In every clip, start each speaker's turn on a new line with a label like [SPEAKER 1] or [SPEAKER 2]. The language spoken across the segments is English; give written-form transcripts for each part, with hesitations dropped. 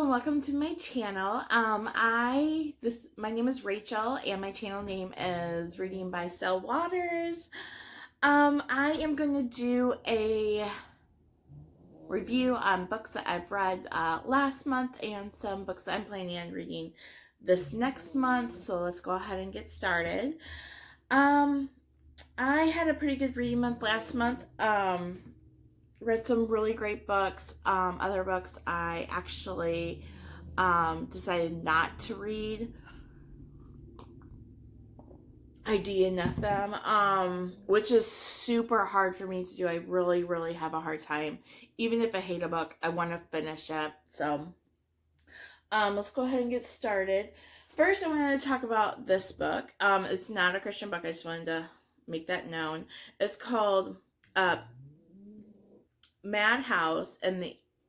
[SPEAKER 1] and welcome to my channel. My name is Rachel and my channel name is Reading by Sel Waters. I am going to do a review on books that I've read last month and some books that I'm planning on reading this next month. So let's go ahead and get started. I had a pretty good reading month last month. Read some really great books. Other books I actually decided not to read. I DNF'd them, which is super hard for me to do. I really have a hard time. Even if I hate a book, I want to finish it. So let's go ahead and get started. First, I wanted to talk about this book. It's not a Christian book. I just wanted to make that known. It's called Madhouse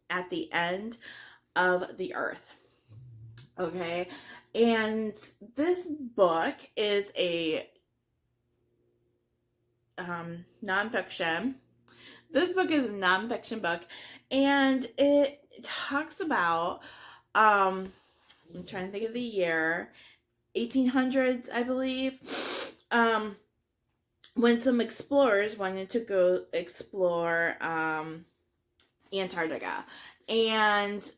[SPEAKER 1] at the End of the Earth. Okay, and this book is a nonfiction. This book is a nonfiction book, and it talks about I'm trying to think of the year, 1800s, I believe. When some explorers wanted to go explore Antarctica, and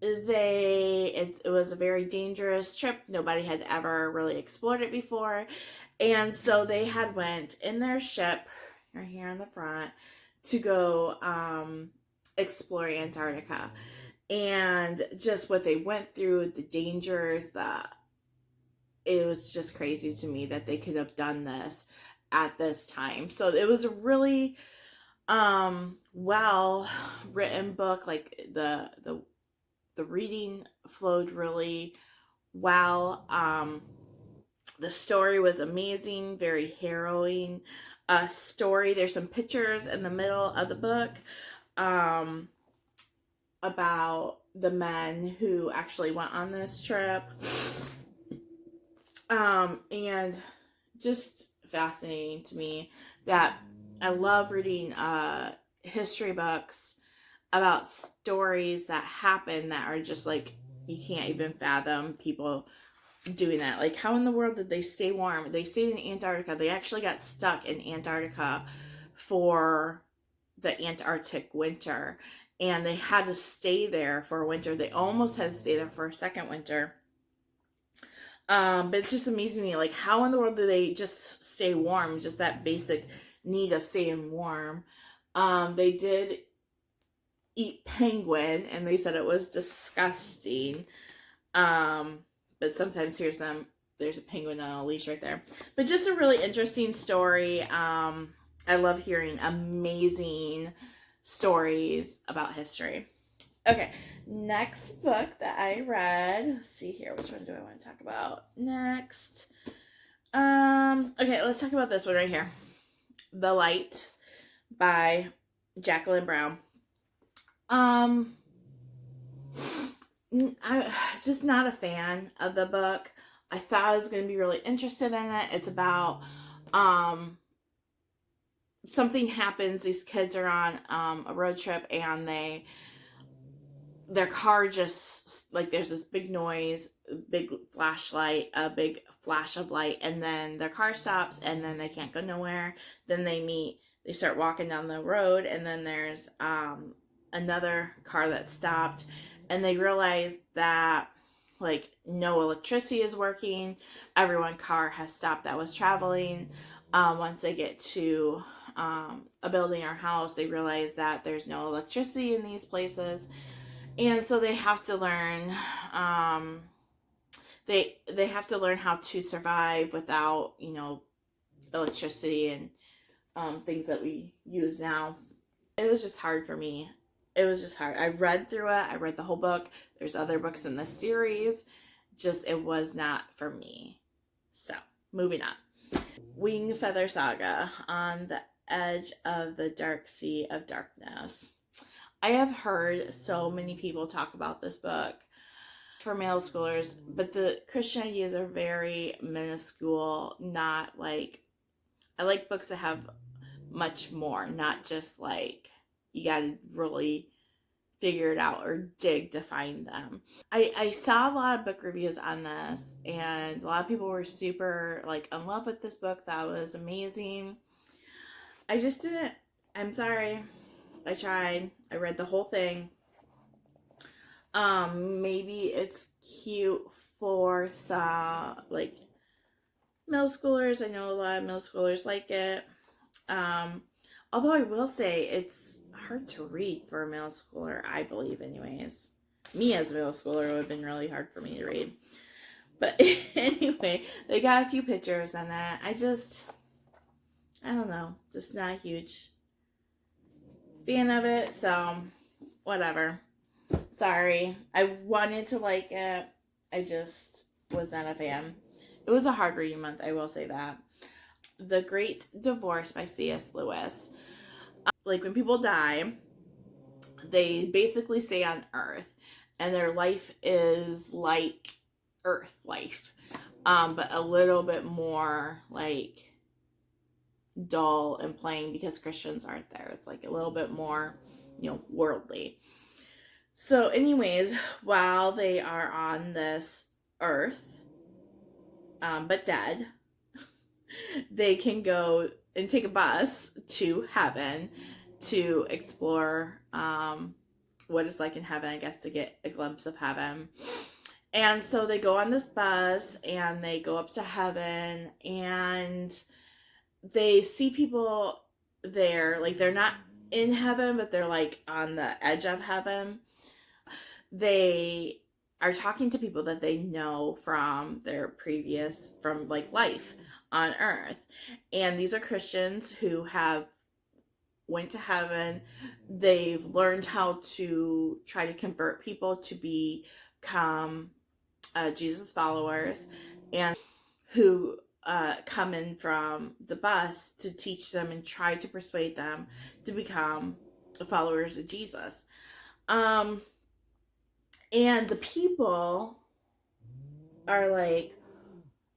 [SPEAKER 1] it was a very dangerous trip. Nobody had ever really explored it before, and so they had went in their ship right here on the front to go explore Antarctica, and just what they went through, the dangers, it was just crazy to me that they could have done this at this time. So it was a really well written book. Like the reading flowed really well. The story was amazing, very harrowing story. There's some pictures in the middle of the book about the men who actually went on this trip, and just fascinating to me that I love reading history books about stories that happen that are just like, you can't even fathom people doing that. Like, how in the world did they stay warm? They stayed in Antarctica. They actually got stuck in Antarctica for the Antarctic winter, and they had to stay there for a winter. They almost had to stay there for a second winter. But it's just amazing to me, like, how in the world do they just stay warm? Just that basic need of staying warm. They did eat penguin, and they said it was disgusting. But sometimes there's a penguin on a leash right there. But just a really interesting story. I love hearing amazing stories about history. Okay, next book that I read. Let's see here. Which one do I want to talk about next? Okay, let's talk about this one right here. The Light by Jacqueline Brown. I'm just not a fan of the book. I thought I was going to be really interested in it. It's about something happens. These kids are on a road trip, and their car just, like, there's this big noise, big flashlight, a big flash of light, and then their car stops, and then they can't go nowhere. Then they start walking down the road, and then there's another car that stopped, and they realize that, like, no electricity is working. Everyone's car has stopped that was traveling. Once they get to a building or house, they realize that there's no electricity in these places. And so they have to learn, they have to learn how to survive without, electricity and things that we use now. It was just hard for me. It was just hard. I read through it. I read the whole book. There's other books in the series. It was not for me. So, moving on. Wing Feather Saga, On the Edge of the Dark Sea of Darkness. I have heard so many people talk about this book for middle schoolers, but the Christian ideas are very minuscule, not like, I like books that have much more, not just like, you gotta really figure it out or dig to find them. I saw a lot of book reviews on this, and a lot of people were super like in love with this book. That was amazing. I just didn't. I'm sorry. I tried. I read the whole thing. Maybe it's cute for some like middle schoolers. I know a lot of middle schoolers like it. Although I will say it's hard to read for a middle schooler, I believe, anyways. Me as a middle schooler, it would have been really hard for me to read. But anyway, they got a few pictures on that. I don't know, just not a huge fan of it, so whatever. Sorry. I wanted to like it. I just was not a fan. It was a hard reading month, I will say that. The Great Divorce by C.S. Lewis. Like when people die, they basically stay on Earth, and their life is like Earth life, but a little bit more like dull and plain because Christians aren't there. It's like a little bit more, worldly. So anyways, while they are on this Earth, but dead, they can go and take a bus to heaven to explore what it's like in heaven, I guess, to get a glimpse of heaven. And so they go on this bus and they go up to heaven, and they see people there. Like they're not in heaven, but they're like on the edge of heaven. They are talking to people that they know from their previous, from like life on earth. And these are Christians who have went to heaven. They've learned how to try to convert people to become Jesus followers, and who come in from the bus to teach them and try to persuade them to become followers of Jesus. And the people are like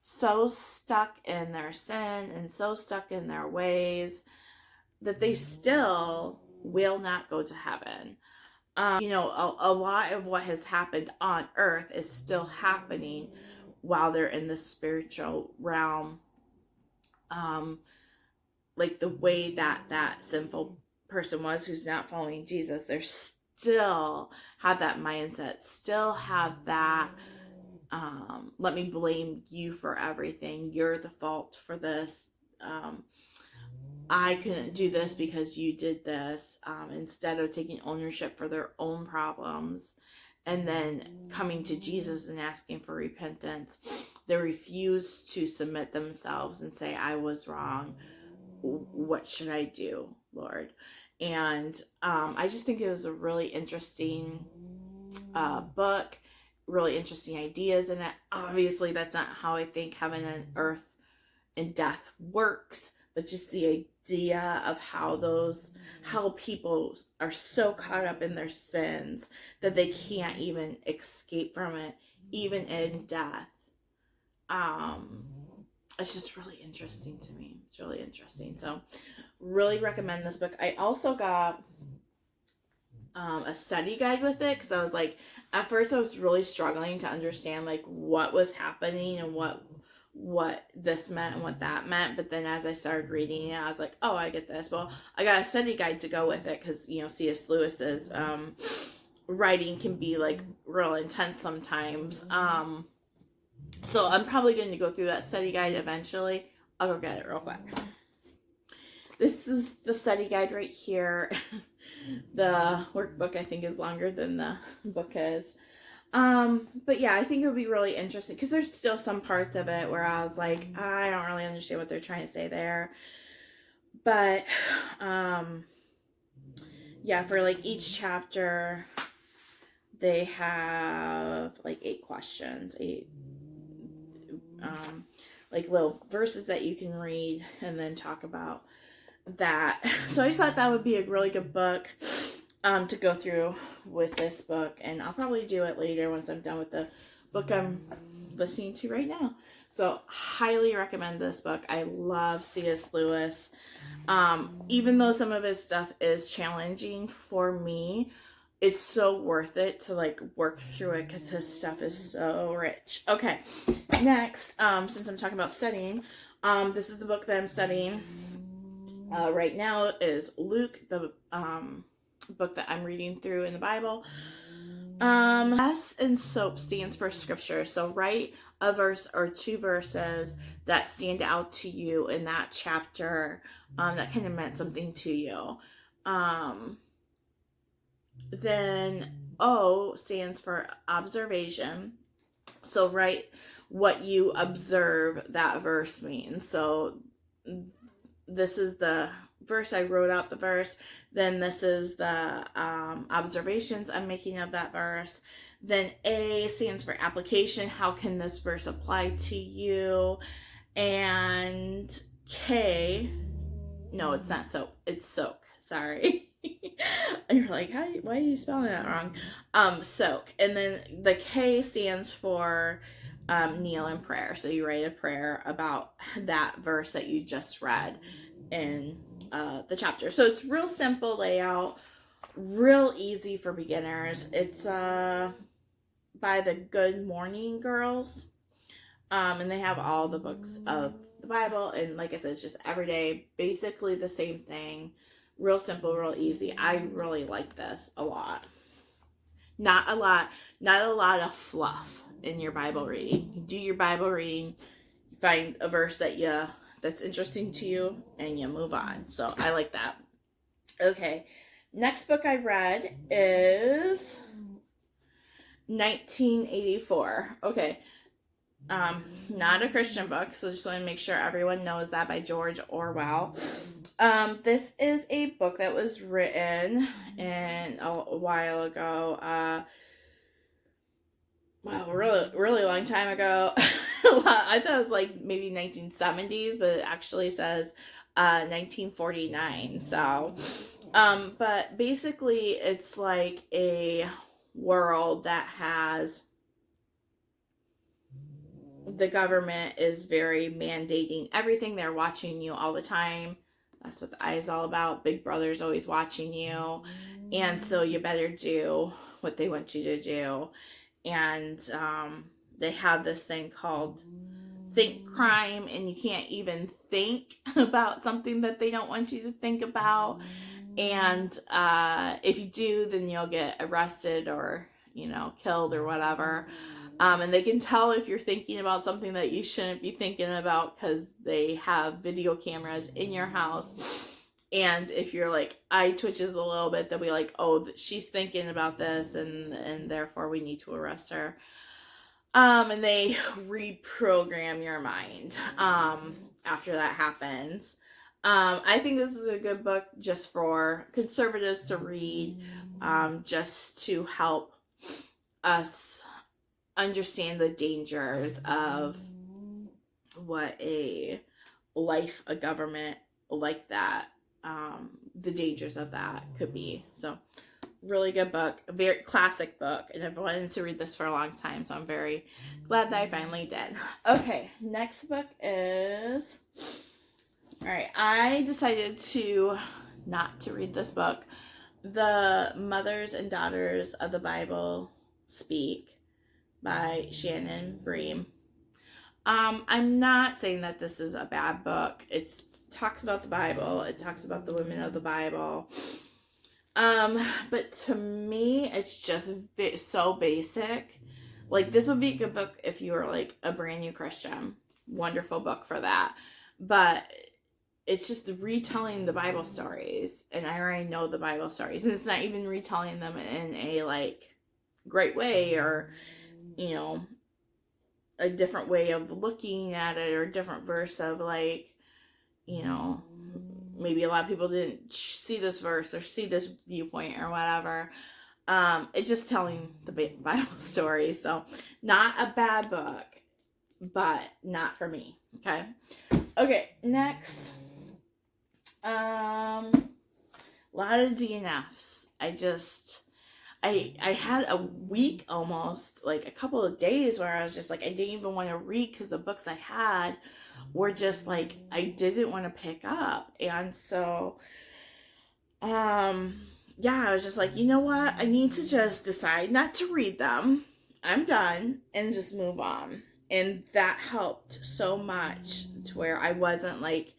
[SPEAKER 1] so stuck in their sin and so stuck in their ways that they still will not go to heaven. A lot of what has happened on earth is still happening while they're in the spiritual realm. Like the way that sinful person was who's not following Jesus, they're still have that mindset, still have that let me blame you for everything. You're the fault for this. I couldn't do this because you did this, instead of taking ownership for their own problems and then coming to Jesus and asking for repentance. They refuse to submit themselves and say, I was wrong. What should I do, Lord? And I just think it was a really interesting book, really interesting ideas in it. Obviously, that's not how I think heaven and earth and death works, but just the idea of how people are so caught up in their sins that they can't even escape from it, even in death. It's just really interesting to me. It's really interesting. So really recommend this book. I also got a study guide with it, because I was like, at first I was really struggling to understand like what was happening and what this meant and what that meant. But then as I started reading it, I was like, oh, I get this. Well, I got a study guide to go with it, because C.S. Lewis's writing can be like real intense sometimes. So I'm probably going to go through that study guide eventually. I'll go get it real quick. This is the study guide right here. The workbook, I think, is longer than the book is. But yeah, I think it would be really interesting, because there's still some parts of it where I was like, I don't really understand what they're trying to say there. But, yeah, for like each chapter, they have like 8 questions, like little verses that you can read and then talk about that. So I just thought that would be a really good book to go through with this book, and I'll probably do it later once I'm done with the book I'm listening to right now. So highly recommend this book. I love C.S. Lewis. Even though some of his stuff is challenging for me, it's so worth it to like work through it because his stuff is so rich. Okay, next, since I'm talking about studying, this is the book that I'm studying right now is Luke, the book that I'm reading through in the Bible. S and SOAP stands for scripture. So write a verse or two verses that stand out to you in that chapter, that kind of meant something to you. Then O stands for observation. So write what you observe that verse means. So this is the verse, I wrote out the verse. Then this is the observations I'm making of that verse. Then A stands for application. How can this verse apply to you? And K, no, it's not soap, it's soak. Sorry. And you're like, why are you spelling that wrong? Soak. And then the K stands for kneel in prayer. So you write a prayer about that verse that you just read in the chapter. So it's real simple layout, real easy for beginners. It's by the Good Morning Girls, and they have all the books of the Bible, and like I said, it's just every day, basically the same thing. Real simple, real easy. I really like this a lot. Not a lot of fluff in your Bible reading. You do your Bible reading, you find a verse that's interesting to you, and you move on. So I like that. Okay, next book I read is 1984. Okay, not a Christian book, so just want to make sure everyone knows that, by George Orwell. This is a book that was written in a while ago. Wow, really long time ago. I thought it was like maybe 1970s, but it actually says 1949. So, but basically it's like a world that has, the government is very mandating everything. They're watching you all the time. That's what the eye is all about. Big Brother's always watching you. And so you better do what they want you to do. And they have this thing called think crime, and you can't even think about something that they don't want you to think about. And if you do, then you'll get arrested or, killed or whatever. And they can tell if you're thinking about something that you shouldn't be thinking about because they have video cameras in your house. And if your eye twitches a little bit, they'll be like, oh, she's thinking about this, and therefore we need to arrest her. And they reprogram your mind after that happens. I think this is a good book just for conservatives to read, just to help us understand the dangers of what a government like that, the dangers of that could be. So really good book, a very classic book, and I've wanted to read this for a long time, so I'm very glad that I finally did. Okay, next book is, all right, I decided not to read this book, The Mothers and Daughters of the Bible Speak by Shannon Bream. I'm not saying that this is a bad book. It talks about the Bible. It talks about the women of the Bible. But to me, it's just so basic. Like, this would be a good book if you were like a brand new Christian. Wonderful book for that. But it's just retelling the Bible stories, and I already know the Bible stories, and it's not even retelling them in a great way, or a different way of looking at it, or a different verse of maybe a lot of people didn't see this verse or see this viewpoint or whatever. It's just telling the Bible story. So not a bad book, but not for me. Okay, next. A lot of DNFs. I had a week, almost a couple of days, where I was just I didn't even want to read because the books I had were just I didn't want to pick up. And so yeah, I was just like, you know what? I need to just decide not to read them. I'm done and just move on. And that helped so much to where I wasn't like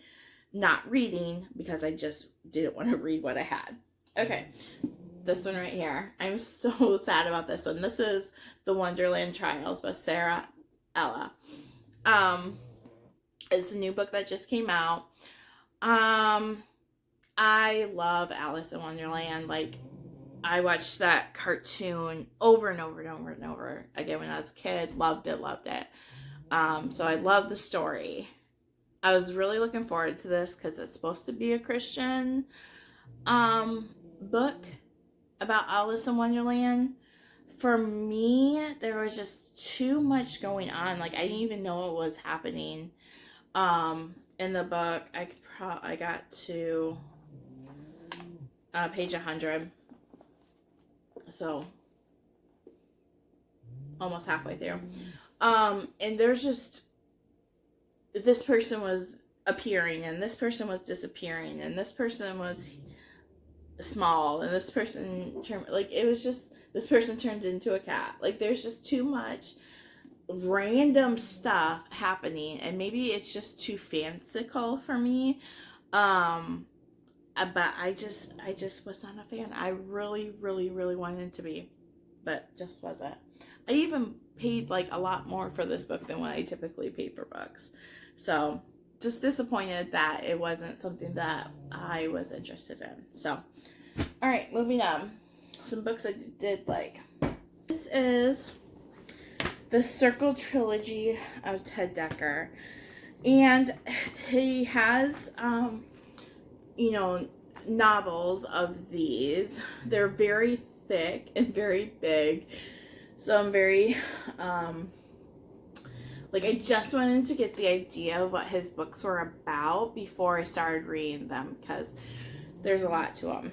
[SPEAKER 1] not reading because I just didn't want to read what I had. Okay, this one right here. I'm so sad about this one. This is The Wonderland Trials by Sarah Ella. It's a new book that just came out. I love Alice in Wonderland. Like, I watched that cartoon over and over and over and over again when I was a kid. Loved it, loved it. So I love the story. I was really looking forward to this because it's supposed to be a Christian book about Alice in Wonderland. For me, there was just too much going on. Like, I didn't even know what was happening in the book. I got to page 100. So, almost halfway through. And there's just, this person was appearing, and this person was disappearing, and this person was small, and this person turned, like, it was just, this person turned into a cat. Like, there's just too much random stuff happening, and maybe it's just too fanciful for me. But I just was not a fan. I really, really, really wanted to be, but just wasn't. I even paid like a lot more for this book than what I typically pay for books. So just disappointed that it wasn't something that I was interested in. So, all right, moving on. Some books I did like. This is the Circle Trilogy of Ted Dekker. And he has, novels of these. They're very thick and very big. So I'm very, I just wanted to get the idea of what his books were about before I started reading them, because there's a lot to them.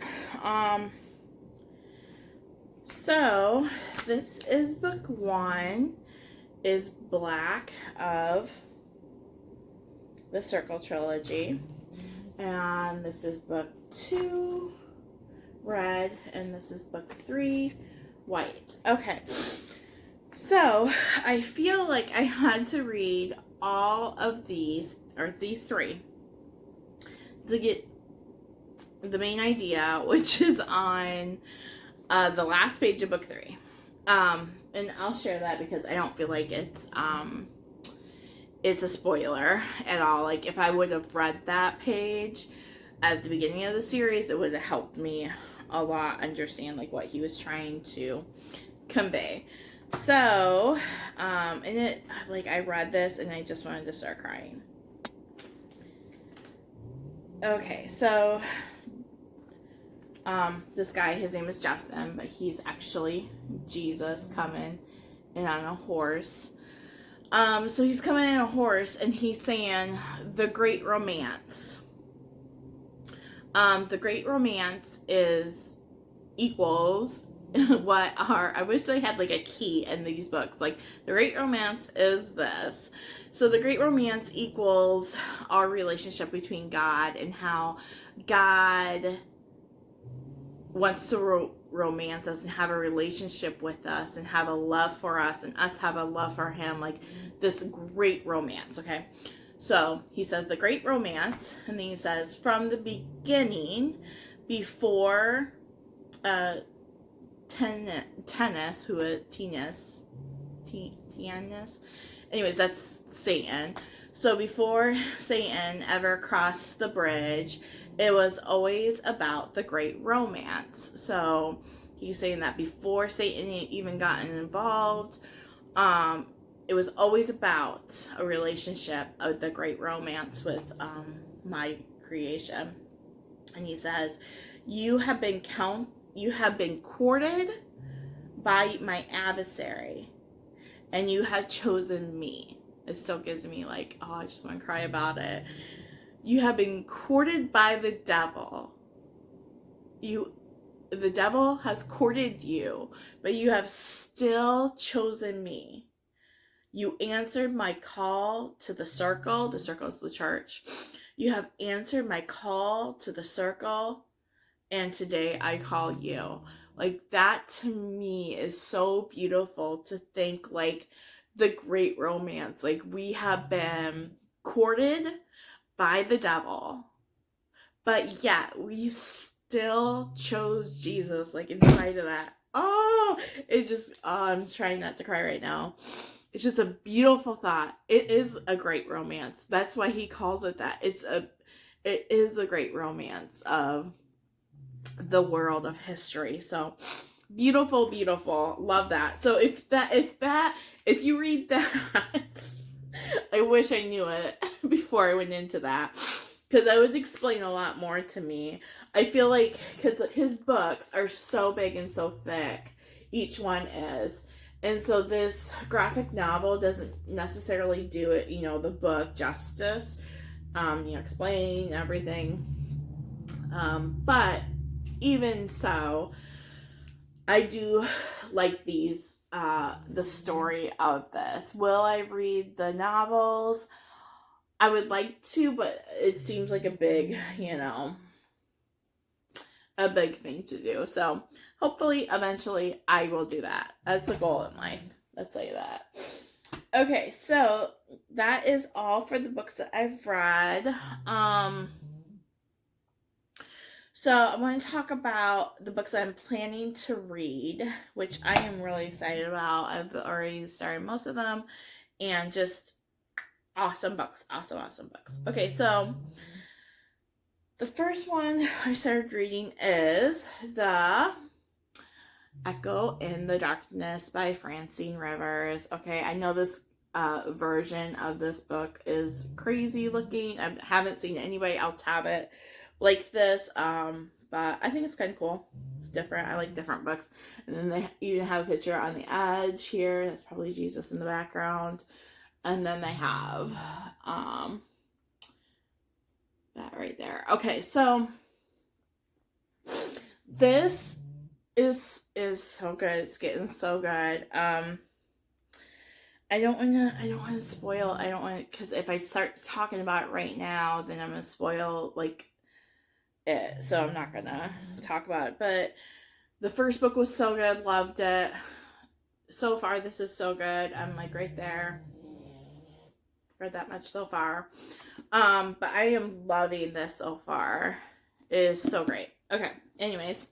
[SPEAKER 1] So this is book 1, is Black of the Circle Trilogy. And this is book 2, Red, and this is book 3, White. Okay. So, I feel like I had to read all of these, or these 3, to get the main idea, which is on the last page of book 3. And I'll share that because I don't feel like it's a spoiler at all. Like, if I would have read that page at the beginning of the series, it would have helped me a lot understand like what he was trying to convey. So, and it, like, I read this and I just wanted to start crying. Okay, so this guy, his name is Justin, but he's actually Jesus coming in on a horse. So he's coming in a horse and he's saying the great romance. The great romance equals what are, I wish they had like a key in these books. Like, the great romance is this. So the great romance equals our relationship between God and how God wants to romance us and have a relationship with us and have a love for us and us have a love for him. Like, this great romance. Okay, so he says the great romance, and then he says from the beginning, before Tennis, who is Tianus, anyways, that's Satan. So before Satan ever crossed the bridge, it was always about the great romance. So he's saying that before Satan even gotten involved, it was always about a relationship of the great romance with my creation. And he says, you have been courted by my adversary, and you have chosen me. It still gives me like, oh, I just want to cry about it. You have been courted by the devil. The devil has courted you, but you have still chosen me. You answered my call to the circle. The circle is the church. You have answered my call to the circle and today I call you. Like, that to me is so beautiful to think, like, the great romance. Like, we have been courted by the devil, but yet we still chose Jesus, like, in spite of that. Oh, it just, I'm trying not to cry right now. It's just a beautiful thought. It is a great romance. That's why he calls it that. It is the great romance of the world of history. So beautiful, beautiful. Love that. So if you read that, I wish I knew it before I went into that, because I would explain a lot more to me. I feel like, because his books are so big and so thick, each one is. And so this graphic novel doesn't necessarily do it, the book justice, explain everything. But even so, I do like the story of this. Will I read the novels? I would like to, but it seems like a big thing to do. So hopefully, eventually, I will do that. That's a goal in life. Let's say that. Okay, so that is all for the books that I've read. So I want to talk about the books I'm planning to read, which I am really excited about. I've already started most of them, and just awesome books. Awesome books. Okay, so the first one I started reading is The Echo in the Darkness by Francine Rivers. Okay, I know this version of this book is crazy looking. I haven't seen anybody else have it like this, but I think it's kind of cool. It's different. I like different books. And then they even have a picture on the edge here. That's probably Jesus in the background. And then they have that right there. Okay, so this is so good. It's getting so good. I don't want to spoil. Because if I start talking about it right now, then I'm gonna spoil like it. So I'm not gonna talk about it. But the first book was so good. Loved it. So far, this is so good. I'm like right there. Read that much so far. But I am loving this so far. It is so great. Okay. Anyways.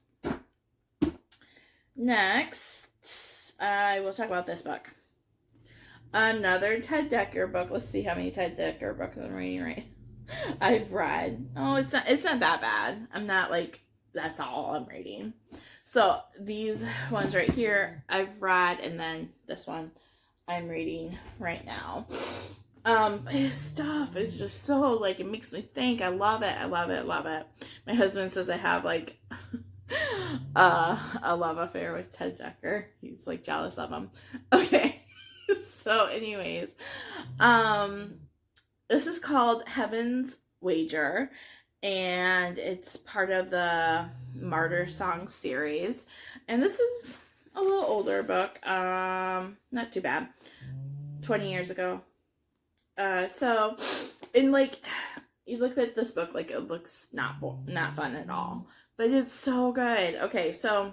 [SPEAKER 1] Next, I will talk about this book. Another Ted Dekker book. Let's see how many Ted Dekker books I'm reading right. I've read. Oh, it's not that bad. I'm not like, that's all I'm reading. So these ones right here I've read, and then this one I'm reading right now. His stuff is just so, like, it makes me think. I love it. My husband says I have like a love affair with Ted Dekker. He's like jealous of him. Okay. So anyways, this is called Heaven's Wager, and it's part of the Martyr Song series. And this is a little older book. Not too bad. 20 years ago. So, and like, you look at this book, like, it looks not fun at all, but it's so good. Okay, so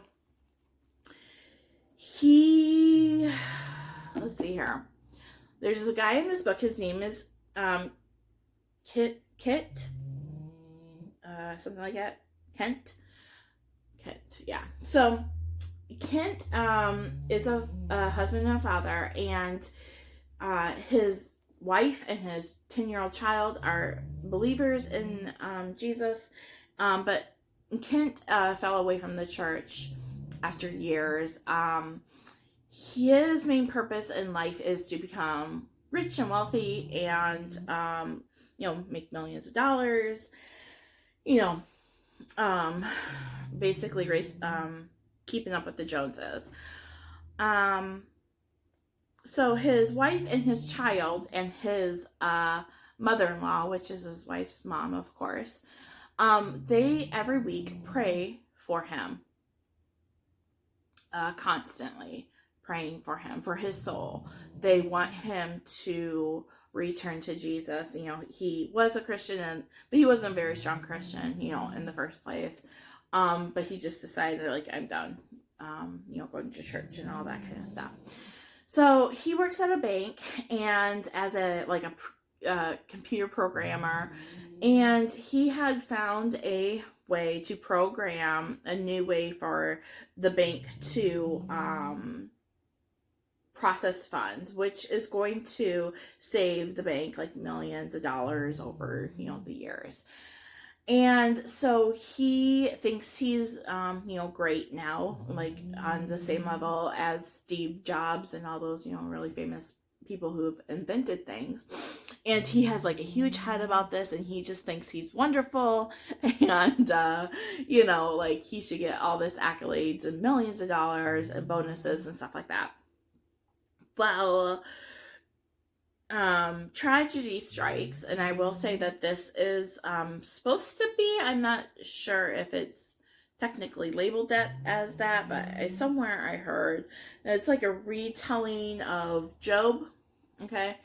[SPEAKER 1] let's see here. There's a guy in this book. His name is Kit, something like that. Kent, yeah. So Kent is a husband and a father, and his wife and his 10-year-old child are believers in Jesus, but Kent fell away from the church after years. His main purpose in life is to become rich and wealthy and make millions of dollars, basically keeping up with the Joneses. So his wife and his child and his mother-in-law, which is his wife's mom, of course, they every week pray for him, constantly praying for him, for his soul. They want him to return to Jesus. He was a Christian, but he wasn't a very strong Christian, in the first place. But he just decided, like, I'm done, going to church and all that kind of stuff. So he works at a bank and as a computer programmer, and he had found a way to program a new way for the bank to process funds, which is going to save the bank like millions of dollars over the years. And so he thinks he's great now, like on the same level as Steve Jobs and all those really famous people who have invented things. And he has like a huge head about this, and he just thinks he's wonderful, and like he should get all this accolades and millions of dollars and bonuses and stuff like that. Well, tragedy strikes, and I will say that this is supposed to be, I'm not sure if it's technically labeled as that, but somewhere I heard that it's like a retelling of Job. Okay,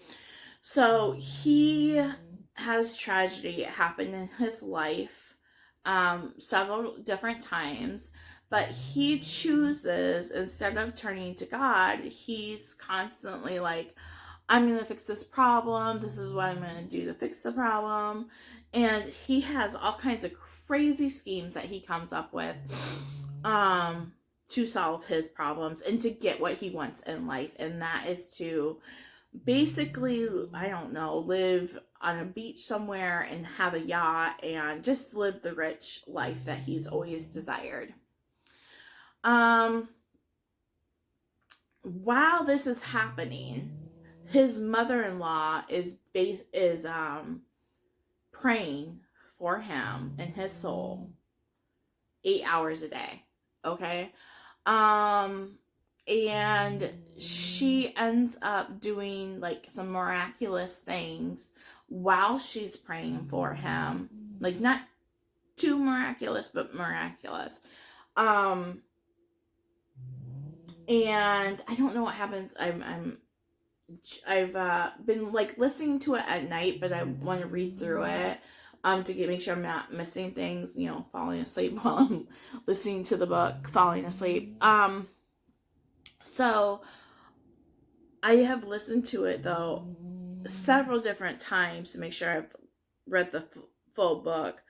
[SPEAKER 1] so he has tragedy happen in his life several different times, but he chooses, instead of turning to God, he's constantly like, I'm going to fix this problem. This is what I'm going to do to fix the problem. And he has all kinds of crazy schemes that he comes up with to solve his problems and to get what he wants in life. And that is to basically, I don't know, live on a beach somewhere and have a yacht and just live the rich life that he's always desired. While this is happening, his mother-in-law is praying for him in his soul 8 hours a day. Okay? And she ends up doing like some miraculous things while she's praying for him. Like not too miraculous, but miraculous. And I don't know what happens. I've been like listening to it at night, but I want to read through it to make sure I'm not missing things, falling asleep while I'm listening to the book, falling asleep. So I have listened to it though several different times to make sure I've read the full book.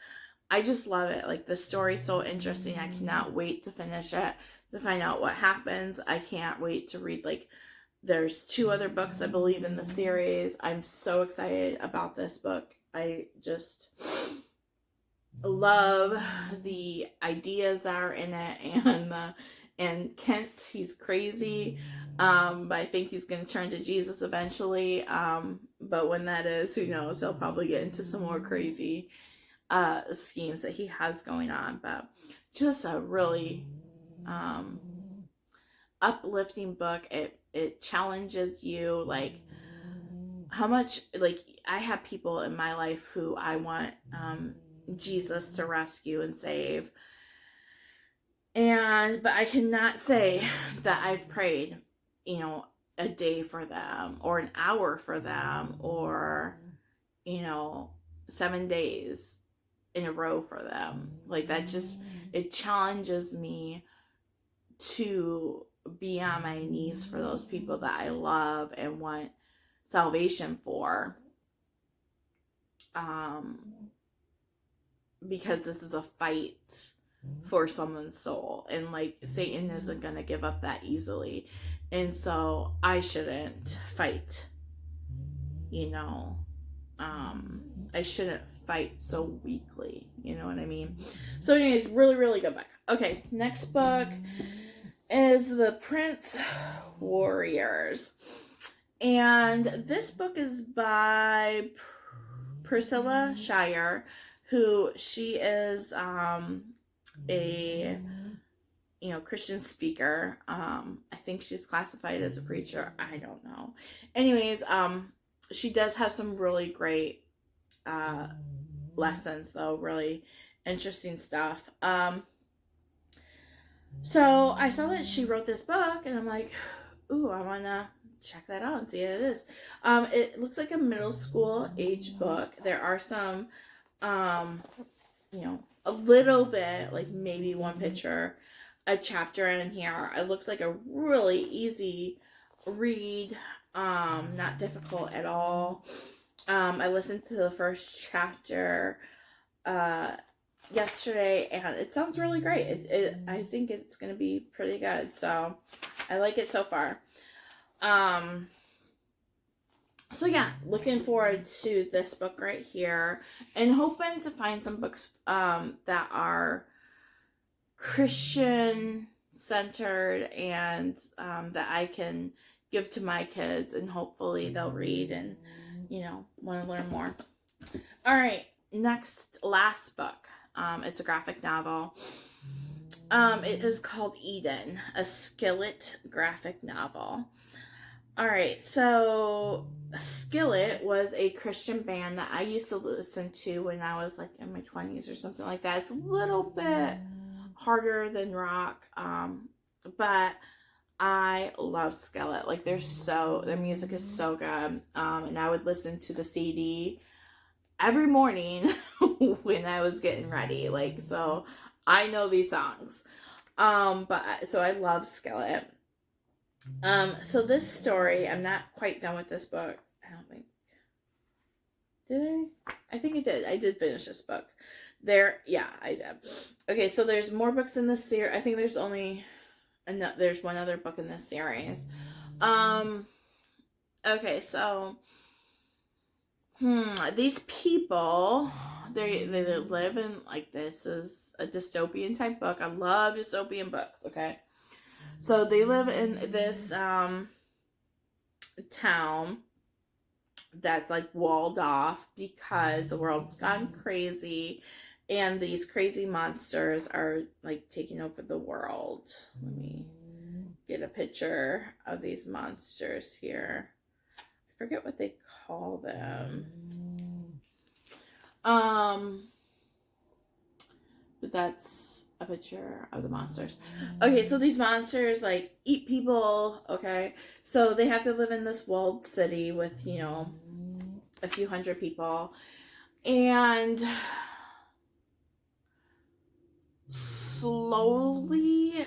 [SPEAKER 1] I just love it. Like the story's so interesting. I cannot wait to finish it, to find out what happens. I can't wait to read there's 2 other books, I believe, in the series. I'm so excited about this book. I just love the ideas that are in it, and Kent, he's crazy, but I think he's going to turn to Jesus eventually, but when that is, who knows, he'll probably get into some more crazy schemes that he has going on, but just a really uplifting book. It challenges you, like how much, like I have people in my life who I want Jesus to rescue and save, but I cannot say that I've prayed a day for them or an hour for them or 7 days in a row for them. Like that just, it challenges me to be on my knees for those people that I love and want salvation for, because this is a fight for someone's soul, and like Satan isn't gonna give up that easily, and so I shouldn't fight, I shouldn't fight so weakly, you know what I mean? So anyways, really, really good book. Okay, next book is The Prince Warriors. And this book is by Priscilla Shirer, who she is a Christian speaker. I think she's classified as a preacher. I don't know. Anyways, she does have some really great lessons though, really interesting stuff. So I saw that she wrote this book, and I'm like, ooh, I want to check that out and see what it is. It looks like a middle school age book. There are some a little bit, like maybe one picture, a chapter in here. It looks like a really easy read, not difficult at all. I listened to the first chapter yesterday, and it sounds really great. I think it's gonna be pretty good, so I like it so far. So yeah, looking forward to this book right here, and hoping to find some books that are Christian centered, and that I can give to my kids, and hopefully they'll read and want to learn more. All right, last book. It's a graphic novel. It is called Eden, a Skillet graphic novel. All right, so Skillet was a Christian band that I used to listen to when I was like in my 20s or something like that. It's a little bit harder than rock, but I love Skillet. Like their music is so good, and I would listen to the CD every morning when I was getting ready. Like, so I know these songs, so I love Skillet. So this story, I'm not quite done with this book. I don't think. Did I? I think I did. I did finish this book. Yeah, I did. Okay, so there's more books in this series. I think there's one other book in this series. Okay, so these people, they live in, like, this is a dystopian type book. I love dystopian books, okay? So they live in this town that's like walled off because the world's gone crazy and these crazy monsters are like taking over the world. Let me get a picture of these monsters here. I forget what they call them. But that's a picture of the monsters. Okay, so these monsters like eat people, okay? So they have to live in this walled city with, a few hundred people. And slowly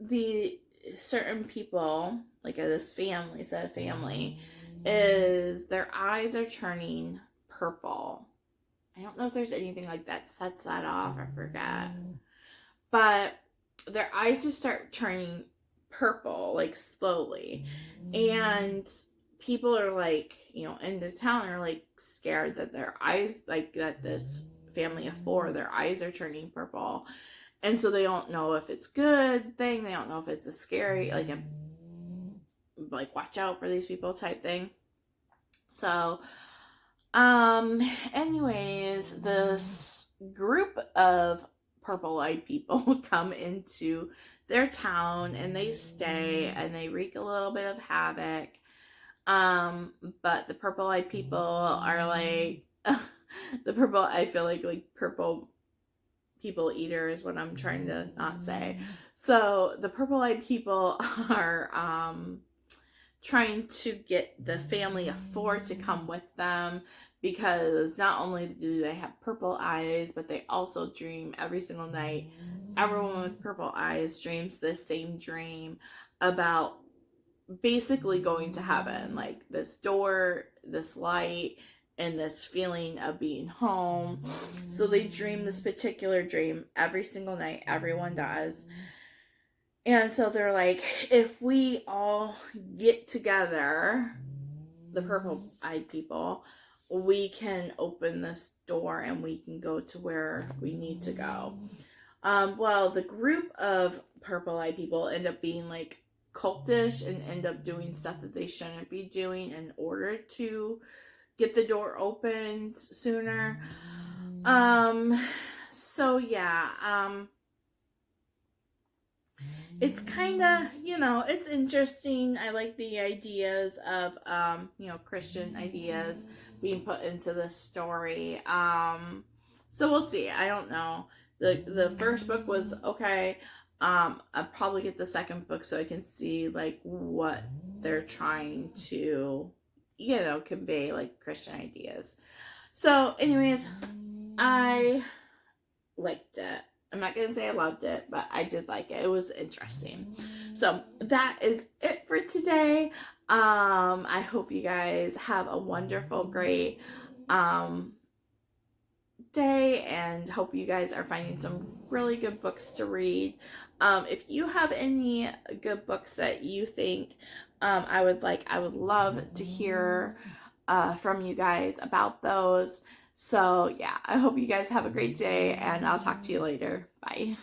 [SPEAKER 1] the certain people, like this family, is their eyes are turning purple. I don't know if there's anything like that sets that off, I forget. But their eyes just start turning purple, like slowly. And people are like, in the town are like scared that their eyes, like that this family of 4, their eyes are turning purple. And so they don't know if it's good thing. They don't know if it's a scary, like watch out for these people type thing. So, anyways, this group of purple-eyed people come into their town and they stay and they wreak a little bit of havoc. But the purple-eyed people are like, I feel like purple people eater is what I'm trying to not say. So the purple-eyed people are, trying to get the family of 4 to come with them, because not only do they have purple eyes, but they also dream every single night. Everyone with purple eyes dreams the same dream about basically going to heaven, like this door, this light, and this feeling of being home. So they dream this particular dream every single night. Everyone does. And so they're like, if we all get together, the purple-eyed people, we can open this door and we can go to where we need to go. Well, the group of purple-eyed people end up being like cultish and end up doing stuff that they shouldn't be doing in order to get the door opened sooner. So yeah, it's kind of, it's interesting. I like the ideas of, Christian ideas being put into the story. So we'll see. I don't know. The first book was okay. I'll probably get the second book so I can see like what they're trying to, convey, like Christian ideas. So anyways, I liked it. I'm not going to say I loved it, but I did like it. It was interesting. So that is it for today. I hope you guys have a wonderful, great day, and hope you guys are finding some really good books to read. If you have any good books that you think I would love to hear from you guys about those. So yeah, I hope you guys have a great day, and I'll talk to you later. Bye.